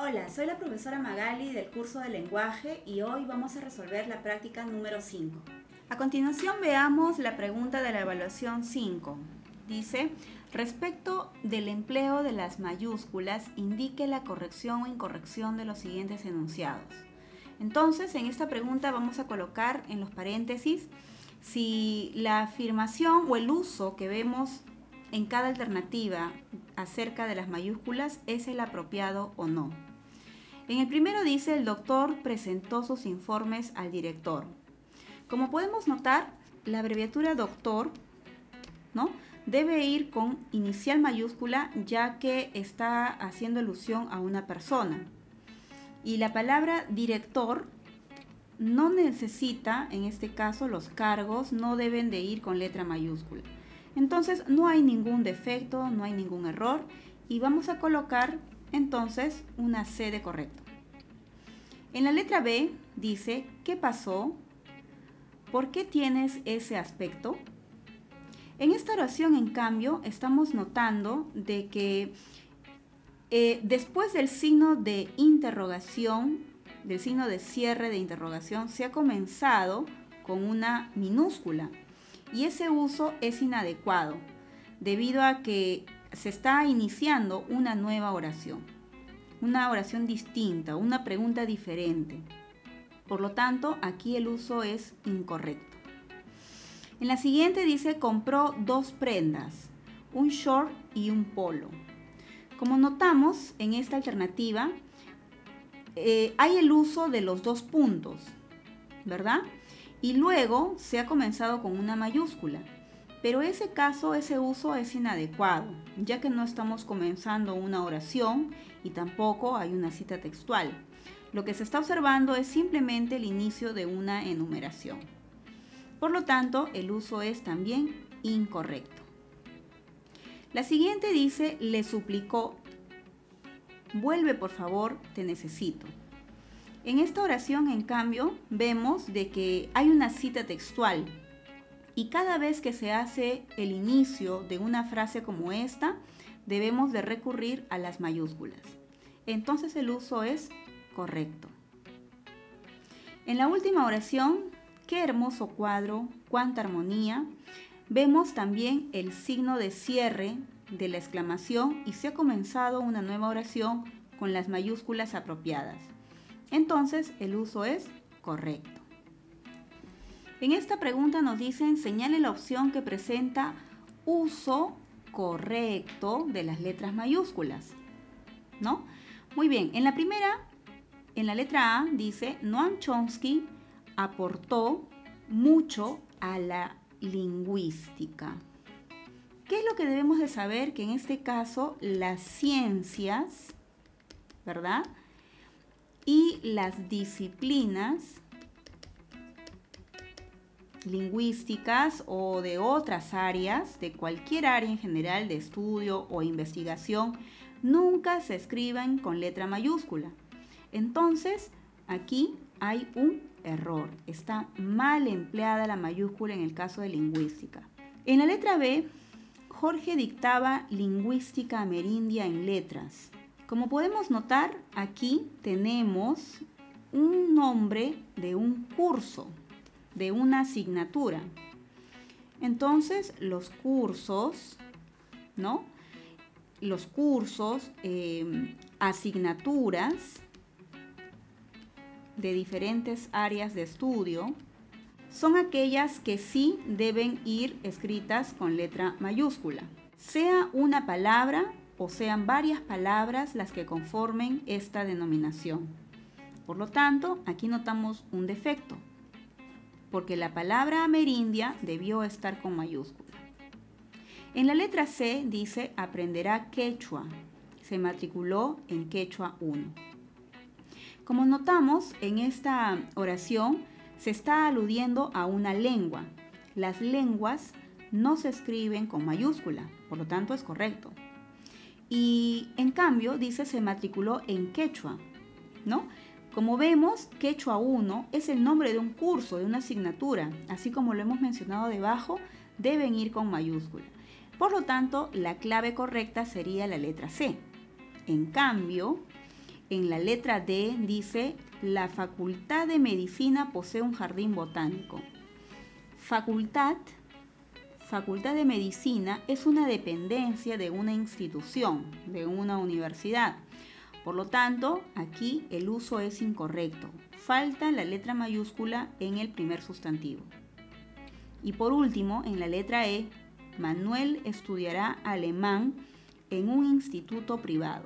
Hola, soy la profesora Magali del curso de lenguaje y hoy vamos a resolver la práctica número 5. A continuación veamos la pregunta de la evaluación 5. Dice, respecto del empleo de las mayúsculas, indique la corrección o incorrección de los siguientes enunciados. Entonces, en esta pregunta vamos a colocar en los paréntesis si la afirmación o el uso que vemos en cada alternativa acerca de las mayúsculas es el apropiado o no. En el primero dice, el doctor presentó sus informes al director. Como podemos notar, la abreviatura doctor, ¿no?, debe ir con inicial mayúscula ya que está haciendo alusión a una persona. Y la palabra director no necesita, en este caso, los cargos no deben de ir con letra mayúscula. Entonces no hay ningún defecto, no hay ningún error y vamos a colocar entonces una C de correcto. En la letra B dice, ¿qué pasó? ¿Por qué tienes ese aspecto? En esta oración, en cambio, estamos notando de que después del signo de interrogación, del signo de cierre de interrogación, se ha comenzado con una minúscula. Y ese uso es inadecuado, debido a que se está iniciando una nueva oración distinta, una pregunta diferente. Por lo tanto, aquí el uso es incorrecto. En la siguiente dice, compró 2 prendas, un short y un polo. Como notamos, en esta alternativa hay el uso de los 2 puntos, ¿verdad? Y luego se ha comenzado con una mayúscula, pero ese uso es inadecuado, ya que no estamos comenzando una oración y tampoco hay una cita textual. Lo que se está observando es simplemente el inicio de una enumeración. Por lo tanto, el uso es también incorrecto. La siguiente dice, le suplicó, vuelve por favor, te necesito. En esta oración, en cambio, vemos de que hay una cita textual y cada vez que se hace el inicio de una frase como esta, debemos de recurrir a las mayúsculas. Entonces el uso es correcto. En la última oración, qué hermoso cuadro, cuánta armonía, vemos también el signo de cierre de la exclamación y se ha comenzado una nueva oración con las mayúsculas apropiadas. Entonces, el uso es correcto. En esta pregunta nos dicen, señale la opción que presenta uso correcto de las letras mayúsculas, ¿no? Muy bien, en la primera, en la letra A, dice, Noam Chomsky aportó mucho a la lingüística. ¿Qué es lo que debemos de saber? Que en este caso, las ciencias, ¿verdad?, y las disciplinas lingüísticas o de otras áreas, de cualquier área en general de estudio o investigación, nunca se escriben con letra mayúscula. Entonces, aquí hay un error. Está mal empleada la mayúscula en el caso de lingüística. En la letra B, Jorge dictaba lingüística amerindia en letras. Como podemos notar, aquí tenemos un nombre de un curso, de una asignatura. Entonces, los cursos, ¿no?, los cursos, asignaturas de diferentes áreas de estudio, son aquellas que sí deben ir escritas con letra mayúscula. Sea una palabra o sean varias palabras las que conformen esta denominación. Por lo tanto, aquí notamos un defecto, porque la palabra amerindia debió estar con mayúscula. En la letra C dice, aprenderá quechua. Se matriculó en quechua 1. Como notamos, en esta oración se está aludiendo a una lengua. Las lenguas no se escriben con mayúscula, por lo tanto es correcto. Y en cambio dice se matriculó en quechua, ¿no? Como vemos, quechua 1 es el nombre de un curso, de una asignatura, así como lo hemos mencionado debajo, deben ir con mayúscula. Por lo tanto, la clave correcta sería la letra C. En cambio, En la letra D dice, la Facultad de Medicina posee un jardín botánico. Facultad de Medicina es una dependencia de una institución, de una universidad. Por lo tanto, aquí el uso es incorrecto. Falta la letra mayúscula en el primer sustantivo. Y por último, en la letra E, Manuel estudiará alemán en un instituto privado.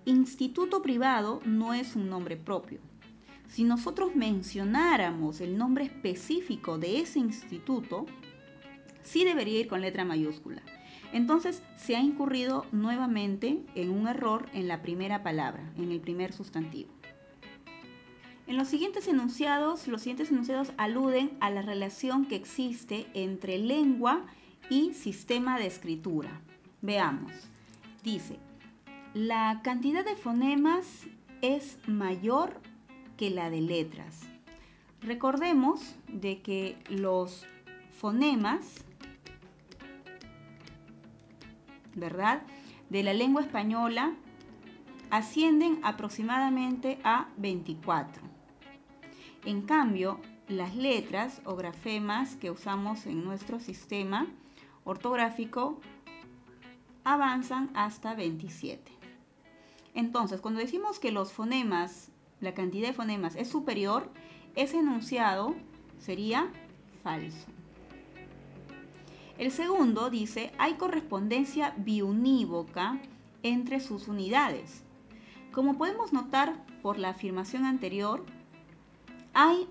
Instituto privado no es un nombre propio. Si nosotros mencionáramos el nombre específico de ese instituto, sí debería ir con letra mayúscula. Entonces se ha incurrido nuevamente en un error en la primera palabra, en el primer sustantivo. En los siguientes enunciados aluden a la relación que existe entre lengua y sistema de escritura. Veamos. Dice, la cantidad de fonemas es mayor que la de letras. Recordemos de que los fonemas, ¿verdad?, de la lengua española ascienden aproximadamente a 24. En cambio, las letras o grafemas que usamos en nuestro sistema ortográfico avanzan hasta 27. Entonces, cuando decimos que los fonemas, la cantidad de fonemas es superior, ese enunciado sería falso. El segundo dice, hay correspondencia biunívoca entre sus unidades. Como podemos notar por la afirmación anterior, hay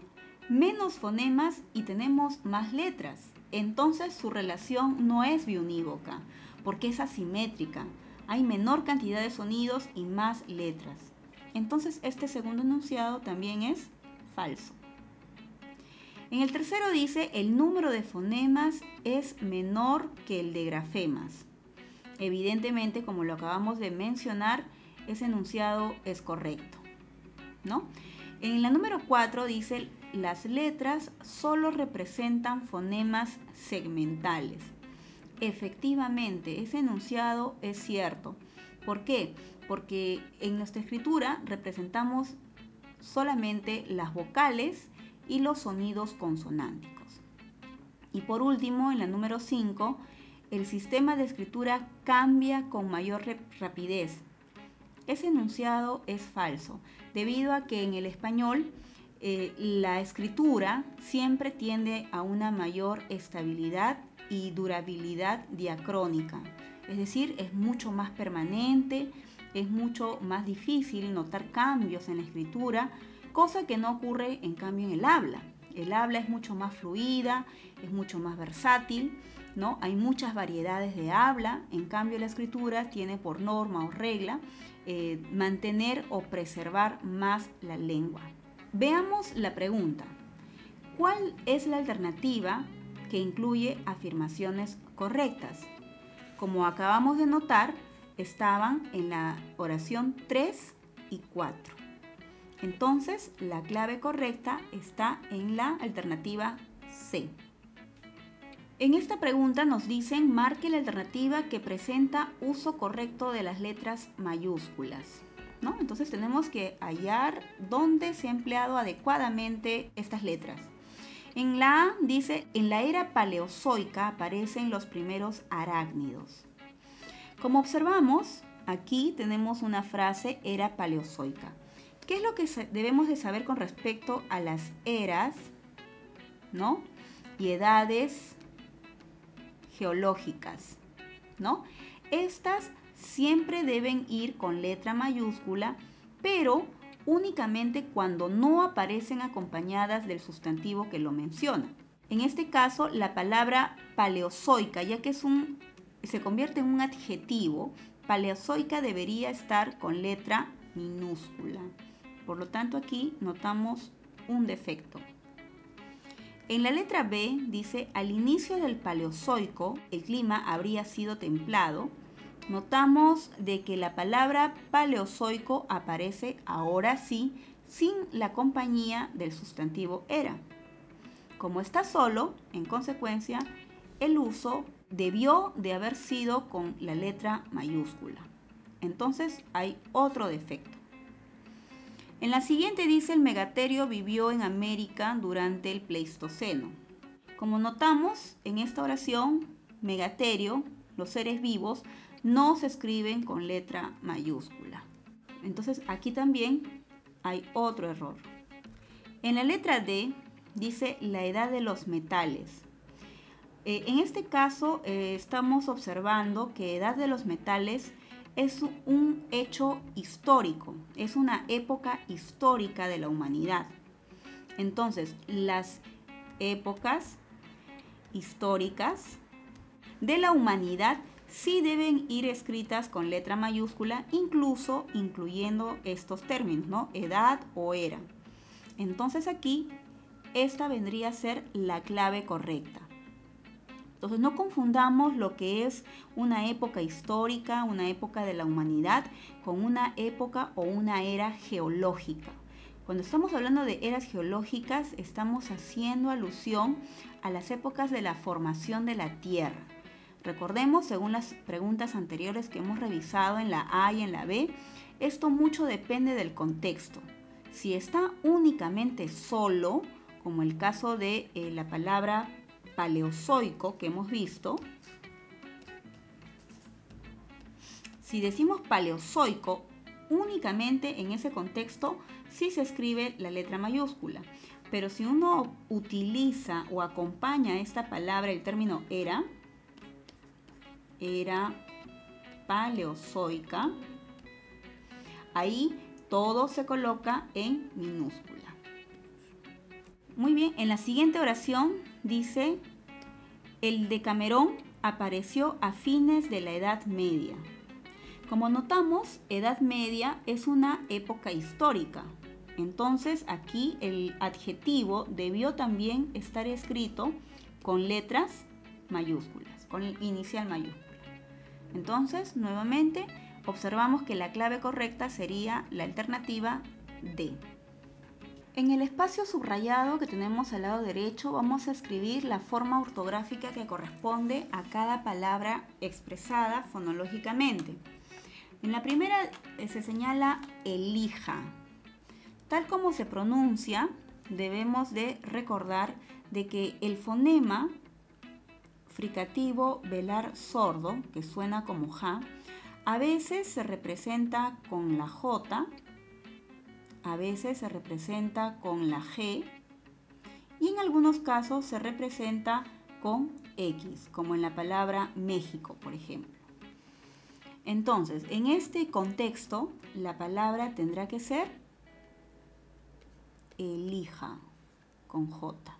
menos fonemas y tenemos más letras. Entonces su relación no es biunívoca, porque es asimétrica. Hay menor cantidad de sonidos y más letras. Entonces este segundo enunciado también es falso. En el tercero dice, el número de fonemas es menor que el de grafemas. Evidentemente, como lo acabamos de mencionar, ese enunciado es correcto, ¿no? En la número 4 dice, las letras solo representan fonemas segmentales. Efectivamente, ese enunciado es cierto. ¿Por qué? Porque en nuestra escritura representamos solamente las vocales y los sonidos consonánticos. Y por último, en la número 5, el sistema de escritura cambia con mayor rapidez. Ese enunciado es falso, debido a que en el español la escritura siempre tiende a una mayor estabilidad y durabilidad diacrónica. Es decir, es mucho más permanente, es mucho más difícil notar cambios en la escritura, cosa que no ocurre en cambio en el habla. El habla es mucho más fluida, es mucho más versátil, ¿no? Hay muchas variedades de habla, en cambio la escritura tiene por norma o regla mantener o preservar más la lengua. Veamos la pregunta. ¿Cuál es la alternativa que incluye afirmaciones correctas? Como acabamos de notar, estaban en la oración 3 y 4. Entonces, la clave correcta está en la alternativa C. En esta pregunta nos dicen, marque la alternativa que presenta uso correcto de las letras mayúsculas, ¿no? Entonces tenemos que hallar dónde se ha empleado adecuadamente estas letras. En la A dice, en la era paleozoica aparecen los primeros arácnidos. Como observamos, aquí tenemos una frase era paleozoica. ¿Qué es lo que debemos de saber con respecto a las eras, ¿no?, y edades geológicas, ¿no? Estas siempre deben ir con letra mayúscula, pero únicamente cuando no aparecen acompañadas del sustantivo que lo menciona. En este caso, la palabra paleozoica, ya que se convierte en un adjetivo, paleozoica debería estar con letra minúscula. Por lo tanto, aquí notamos un defecto. En la letra B dice, al inicio del Paleozoico, el clima habría sido templado. Notamos de que la palabra Paleozoico aparece ahora sí, sin la compañía del sustantivo era. Como está solo, en consecuencia, el uso debió de haber sido con la letra mayúscula. Entonces hay otro defecto. En la siguiente dice el megaterio vivió en América durante el Pleistoceno. Como notamos en esta oración, megaterio, los seres vivos, no se escriben con letra mayúscula. Entonces aquí también hay otro error. En la letra D dice la edad de los metales. En este caso estamos observando que edad de los metales es un hecho histórico, es una época histórica de la humanidad. Entonces, las épocas históricas de la humanidad sí deben ir escritas con letra mayúscula, incluso incluyendo estos términos, ¿no? Edad o era. Entonces aquí, esta vendría a ser la clave correcta. Entonces no confundamos lo que es una época histórica, una época de la humanidad, con una época o una era geológica. Cuando estamos hablando de eras geológicas, estamos haciendo alusión a las épocas de la formación de la Tierra. Recordemos, según las preguntas anteriores que hemos revisado en la A y en la B, esto mucho depende del contexto. Si está únicamente solo, como el caso de la palabra paleozoico que hemos visto, si decimos paleozoico, únicamente en ese contexto sí se escribe la letra mayúscula. Pero si uno utiliza o acompaña a esta palabra el término era paleozoica, ahí todo se coloca en minúscula. Muy bien, en la siguiente oración dice, el Decamerón apareció a fines de la Edad Media. Como notamos, Edad Media es una época histórica. Entonces aquí el adjetivo debió también estar escrito con letras mayúsculas, con el inicial mayúscula. Entonces, nuevamente, observamos que la clave correcta sería la alternativa D. En el espacio subrayado que tenemos al lado derecho vamos a escribir la forma ortográfica que corresponde a cada palabra expresada fonológicamente. En la primera se señala elija. Tal como se pronuncia, debemos de recordar de que el fonema fricativo velar sordo, que suena como ja, a veces se representa con la J, a veces se representa con la G y en algunos casos se representa con X, como en la palabra México, por ejemplo. Entonces, en este contexto, la palabra tendrá que ser elija, con J.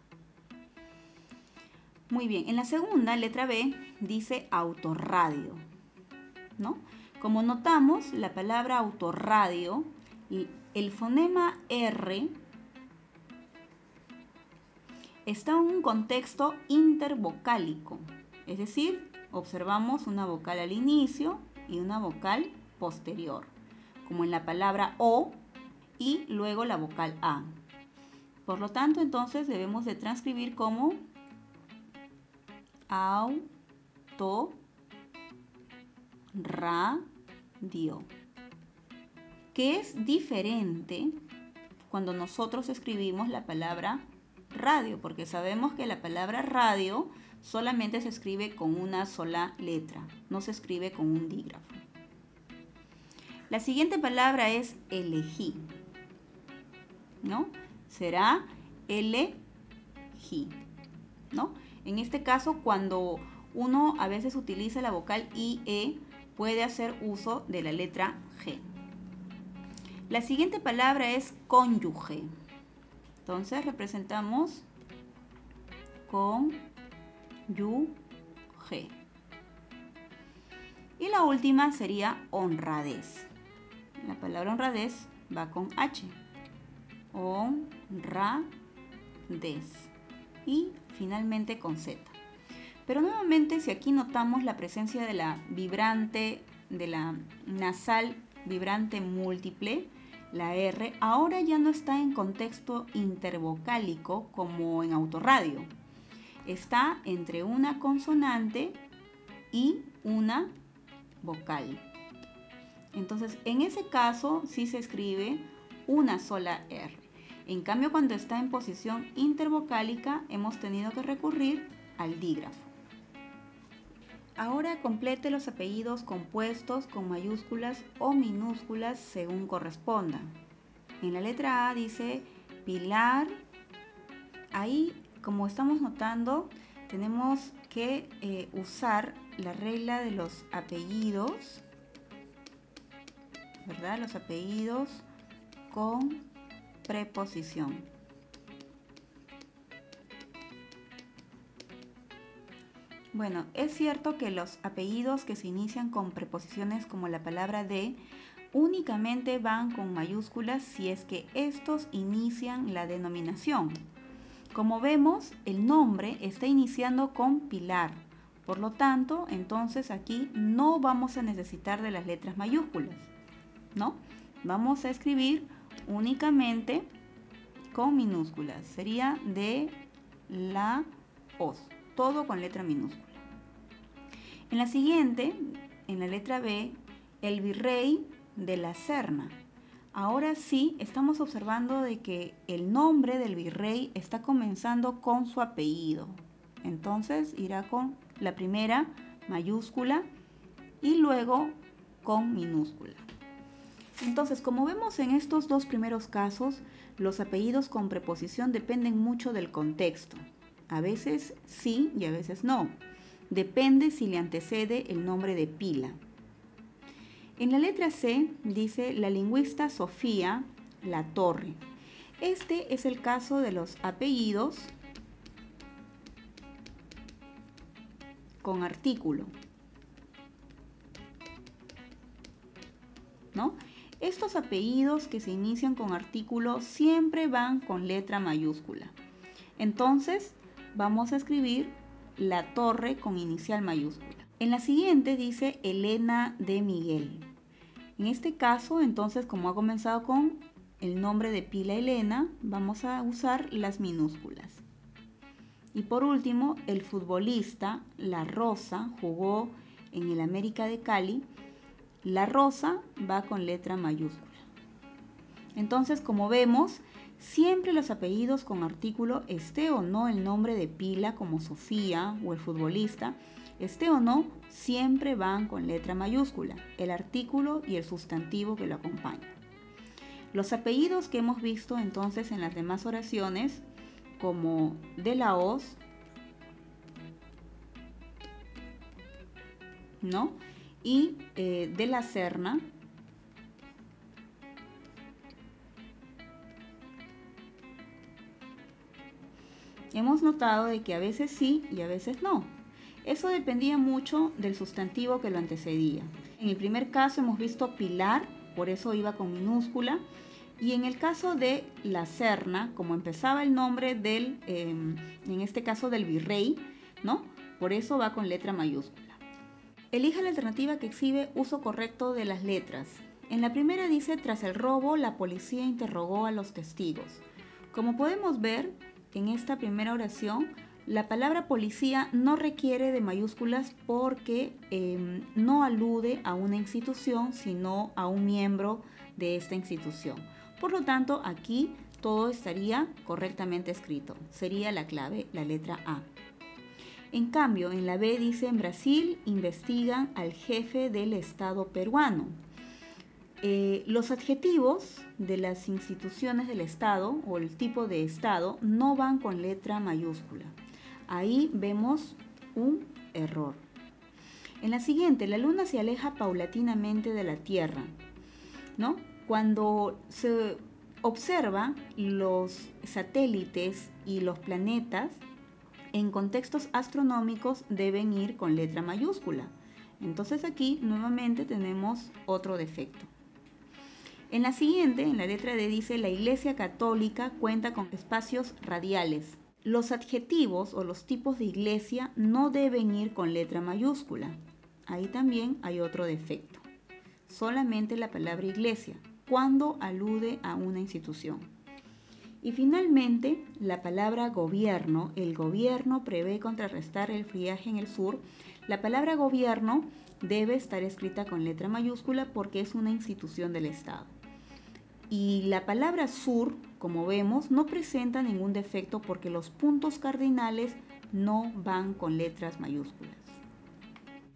Muy bien, en la segunda, letra B, dice autorradio, ¿no? Como notamos, la palabra autorradio, el fonema R está en un contexto intervocálico, es decir, observamos una vocal al inicio y una vocal posterior, como en la palabra O y luego la vocal A. Por lo tanto, entonces debemos de transcribir como autorradio, que es diferente cuando nosotros escribimos la palabra radio, porque sabemos que la palabra radio solamente se escribe con una sola letra, no se escribe con un dígrafo. La siguiente palabra es elegí, ¿no? Será elegí, ¿no? En este caso, cuando uno a veces utiliza la vocal IE, puede hacer uso de la letra G. La siguiente palabra es cónyuge. Entonces representamos cónyuge. Y la última sería honradez. La palabra honradez va con H. Honradez. Y finalmente con Z. Pero nuevamente, si aquí notamos la presencia de la vibrante, de la nasal vibrante múltiple, la R, ahora ya no está en contexto intervocálico como en autorradio. Está entre una consonante y una vocal. Entonces, en ese caso, sí se escribe una sola R. En cambio, cuando está en posición intervocálica, hemos tenido que recurrir al dígrafo. Ahora complete los apellidos compuestos con mayúsculas o minúsculas según correspondan. En la letra A dice Pilar. Ahí, como estamos notando, tenemos que usar la regla de los apellidos, ¿verdad? Los apellidos con preposición. Bueno, es cierto que los apellidos que se inician con preposiciones como la palabra de únicamente van con mayúsculas si es que estos inician la denominación. Como vemos, el nombre está iniciando con Pilar. Por lo tanto, entonces aquí no vamos a necesitar de las letras mayúsculas, ¿no? Vamos a escribir únicamente con minúsculas. Sería de la os, todo con letra minúscula. En la siguiente, en la letra B, el virrey de la Serna. Ahora sí, estamos observando de que el nombre del virrey está comenzando con su apellido. Entonces irá con la primera mayúscula y luego con minúscula. Entonces, como vemos en estos dos primeros casos, los apellidos con preposición dependen mucho del contexto. A veces sí y a veces no. Depende si le antecede el nombre de pila. En la letra C dice la lingüista Sofía Latorre. Este es el caso de los apellidos con artículo, ¿no? Estos apellidos que se inician con artículo siempre van con letra mayúscula. Entonces vamos a escribir La Torre con inicial mayúscula. En la siguiente dice Elena de Miguel. En este caso, entonces, como ha comenzado con el nombre de pila Elena, vamos a usar las minúsculas. Y por último, el futbolista La Rosa jugó en el América de Cali. La Rosa va con letra mayúscula. Entonces, como vemos, siempre los apellidos con artículo, esté o no el nombre de pila como Sofía o el futbolista, esté o no, siempre van con letra mayúscula, el artículo y el sustantivo que lo acompañan. Los apellidos que hemos visto entonces en las demás oraciones, como de la Hoz, ¿no? Y de la Serna, hemos notado de que a veces sí y a veces no. Eso dependía mucho del sustantivo que lo antecedía. En el primer caso hemos visto Pilar, por eso iba con minúscula. Y en el caso de la Serna, como empezaba el nombre del, en este caso del virrey, ¿no? Por eso va con letra mayúscula. Elija la alternativa que exhibe uso correcto de las letras. En la primera dice, tras el robo, la policía interrogó a los testigos. Como podemos ver, en esta primera oración, la palabra policía no requiere de mayúsculas porque no alude a una institución, sino a un miembro de esta institución. Por lo tanto, aquí todo estaría correctamente escrito. Sería la clave, la letra A. En cambio, en la B dice, en Brasil investigan al jefe del Estado peruano. Los adjetivos de las instituciones del Estado o el tipo de Estado no van con letra mayúscula. Ahí vemos un error. En la siguiente, la luna se aleja paulatinamente de la Tierra, ¿no? Cuando se observa los satélites y los planetas, en contextos astronómicos deben ir con letra mayúscula. Entonces aquí nuevamente tenemos otro defecto. En la siguiente, en la letra D dice, la Iglesia Católica cuenta con espacios radiales. Los adjetivos o los tipos de iglesia no deben ir con letra mayúscula. Ahí también hay otro defecto. Solamente la palabra iglesia, cuando alude a una institución. Y finalmente, la palabra gobierno. El gobierno prevé contrarrestar el friaje en el sur. La palabra gobierno debe estar escrita con letra mayúscula porque es una institución del Estado. Y la palabra sur, como vemos, no presenta ningún defecto porque los puntos cardinales no van con letras mayúsculas.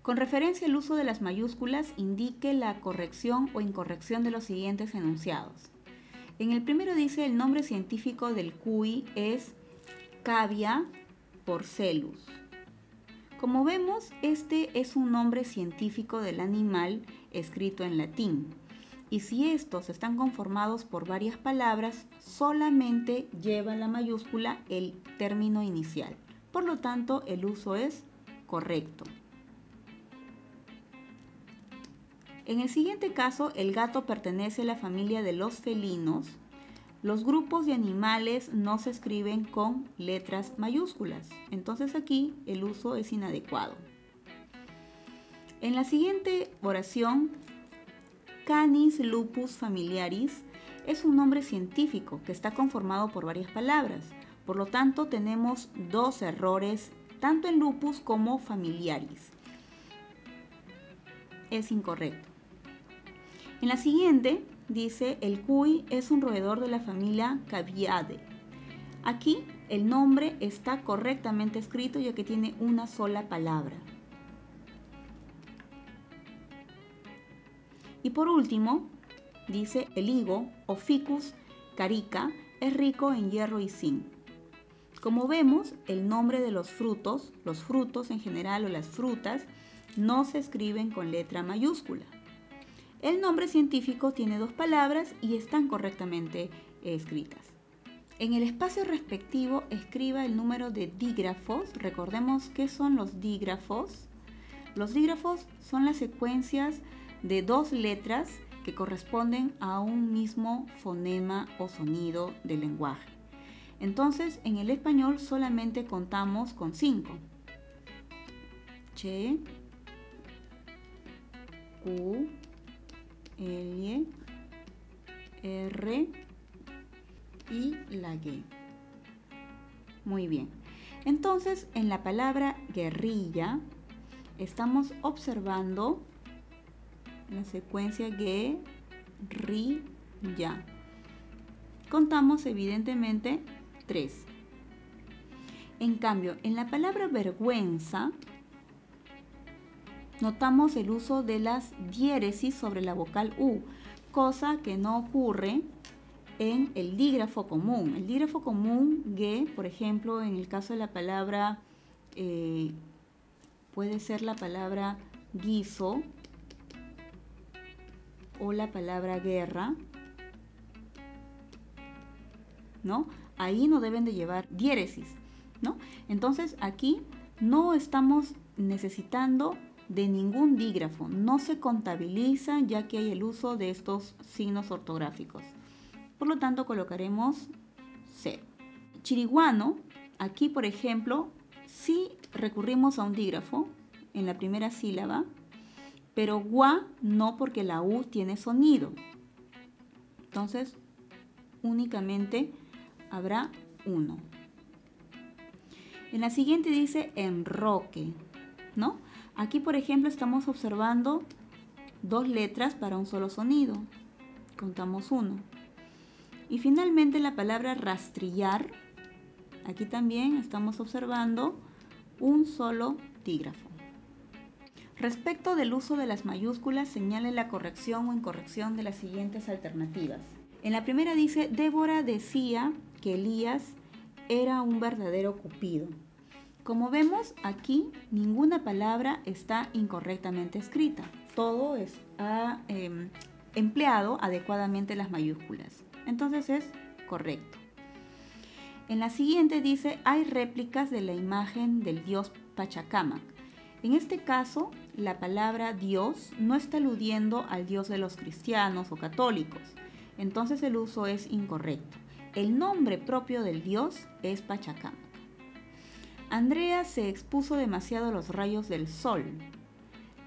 Con referencia al uso de las mayúsculas, indique la corrección o incorrección de los siguientes enunciados. En el primero dice el nombre científico del cuy es Cavia porcellus. Como vemos, este es un nombre científico del animal escrito en latín. Y si estos están conformados por varias palabras, solamente lleva la mayúscula el término inicial. Por lo tanto, el uso es correcto. En el siguiente caso, el gato pertenece a la familia de los felinos. Los grupos de animales no se escriben con letras mayúsculas. Entonces aquí el uso es inadecuado. En la siguiente oración, Canis lupus familiaris es un nombre científico que está conformado por varias palabras. Por lo tanto, tenemos dos errores, tanto en lupus como familiaris. Es incorrecto. En la siguiente dice, el cuy es un roedor de la familia Caviidae. Aquí el nombre está correctamente escrito ya que tiene una sola palabra. Y por último, dice, el higo o Ficus carica es rico en hierro y zinc. Como vemos, el nombre de los frutos en general o las frutas, no se escriben con letra mayúscula. El nombre científico tiene dos palabras y están correctamente escritas. En el espacio respectivo, escriba el número de dígrafos. Recordemos qué son los dígrafos. Los dígrafos son las secuencias de dos letras que corresponden a un mismo fonema o sonido del lenguaje. Entonces, en el español solamente contamos con 5. Che, Q, L, R y la G. Muy bien. Entonces, en la palabra guerrilla, estamos observando la secuencia guerrilla. Contamos evidentemente 3. En cambio, en la palabra vergüenza, notamos el uso de las diéresis sobre la vocal U, cosa que no ocurre en el dígrafo común. El dígrafo común, ge, por ejemplo, en el caso de la palabra, puede ser la palabra guiso o la palabra guerra, ¿no? Ahí no deben de llevar diéresis, ¿no? Entonces aquí no estamos necesitando de ningún dígrafo, no se contabiliza ya que hay el uso de estos signos ortográficos. Por lo tanto, colocaremos 0. Chiriguano, aquí por ejemplo, sí recurrimos a un dígrafo en la primera sílaba, pero gua no porque la U tiene sonido. Entonces, únicamente habrá 1. En la siguiente dice enroque, ¿no? Aquí, por ejemplo, estamos observando 2 letras para un solo sonido. Contamos 1. Y finalmente la palabra rastrillar. Aquí también estamos observando un solo dígrafo. Respecto del uso de las mayúsculas, señale la corrección o incorrección de las siguientes alternativas. En la primera dice, Débora decía que Elías era un verdadero cupido. Como vemos, aquí ninguna palabra está incorrectamente escrita. Todo ha empleado adecuadamente las mayúsculas. Entonces es correcto. En la siguiente dice, hay réplicas de la imagen del dios Pachacamac. En este caso, la palabra Dios no está aludiendo al Dios de los cristianos o católicos. Entonces el uso es incorrecto. El nombre propio del Dios es Pachacamac. Andrea se expuso demasiado a los rayos del sol.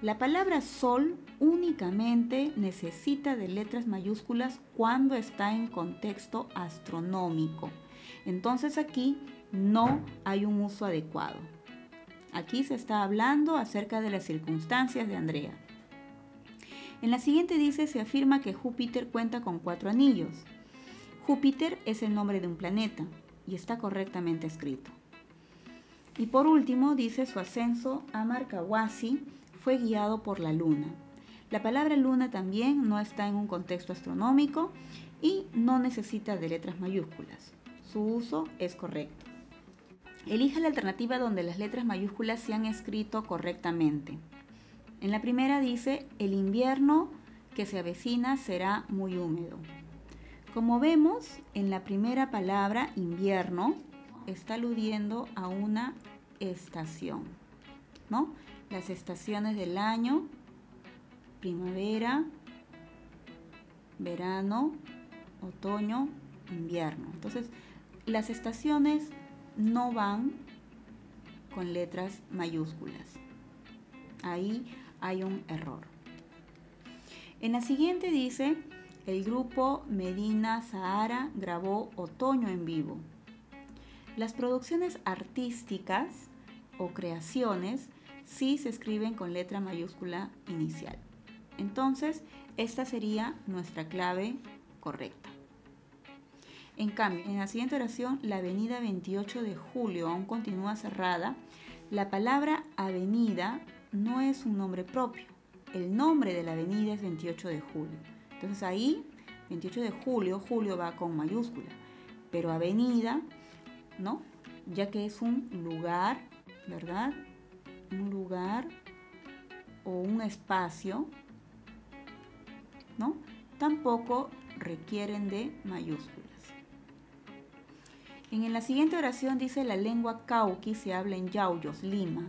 La palabra sol únicamente necesita de letras mayúsculas cuando está en contexto astronómico. Entonces aquí no hay un uso adecuado. Aquí se está hablando acerca de las circunstancias de Andrea. En la siguiente dice, se afirma que Júpiter cuenta con 4 anillos. Júpiter es el nombre de un planeta y está correctamente escrito. Y por último dice, su ascenso a Marcahuasi fue guiado por la luna. La palabra luna también no está en un contexto astronómico y no necesita de letras mayúsculas. Su uso es correcto. Elija la alternativa donde las letras mayúsculas se han escrito correctamente. En la primera dice, el invierno que se avecina será muy húmedo. Como vemos, en la primera palabra, invierno, está aludiendo a una estación, ¿no? Las estaciones del año, primavera, verano, otoño, invierno. Entonces, las estaciones no van con letras mayúsculas. Ahí hay un error. En la siguiente dice, el grupo Medina Zahara grabó Otoño en vivo. Las producciones artísticas o creaciones sí se escriben con letra mayúscula inicial. Entonces, esta sería nuestra clave correcta. En cambio, en la siguiente oración, la avenida 28 de julio aún continúa cerrada. La palabra avenida no es un nombre propio. El nombre de la avenida es 28 de julio. Entonces ahí, 28 de julio, julio va con mayúscula. Pero avenida, ¿no? Ya que es un lugar, ¿verdad? Un lugar o un espacio, ¿no? Tampoco requieren de mayúsculas. En la siguiente oración dice, la lengua cauqui se habla en Yauyos, Lima.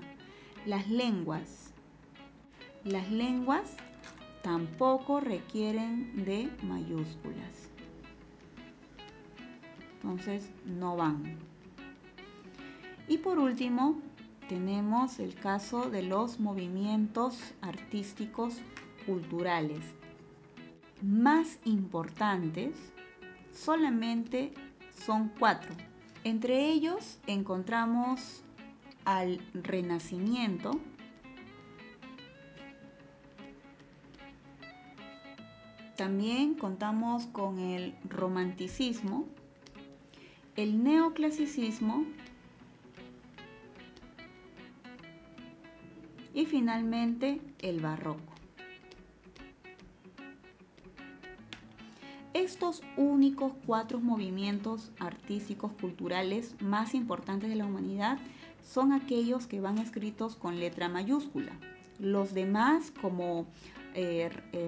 Las lenguas tampoco requieren de mayúsculas. Entonces no van. Y por último, tenemos el caso de los movimientos artísticos culturales más importantes. Solamente son 4. Entre ellos encontramos al Renacimiento, también contamos con el Romanticismo, el Neoclasicismo y finalmente el Barroco. Estos únicos 4 movimientos artísticos culturales más importantes de la humanidad son aquellos que van escritos con letra mayúscula. Los demás, como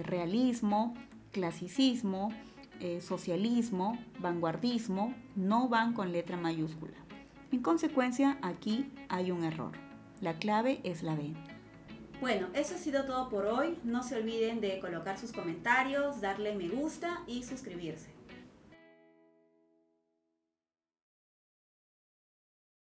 realismo, clasicismo, socialismo, vanguardismo, no van con letra mayúscula. En consecuencia, aquí hay un error. La clave es la B. Bueno, eso ha sido todo por hoy. No se olviden de colocar sus comentarios, darle me gusta y suscribirse.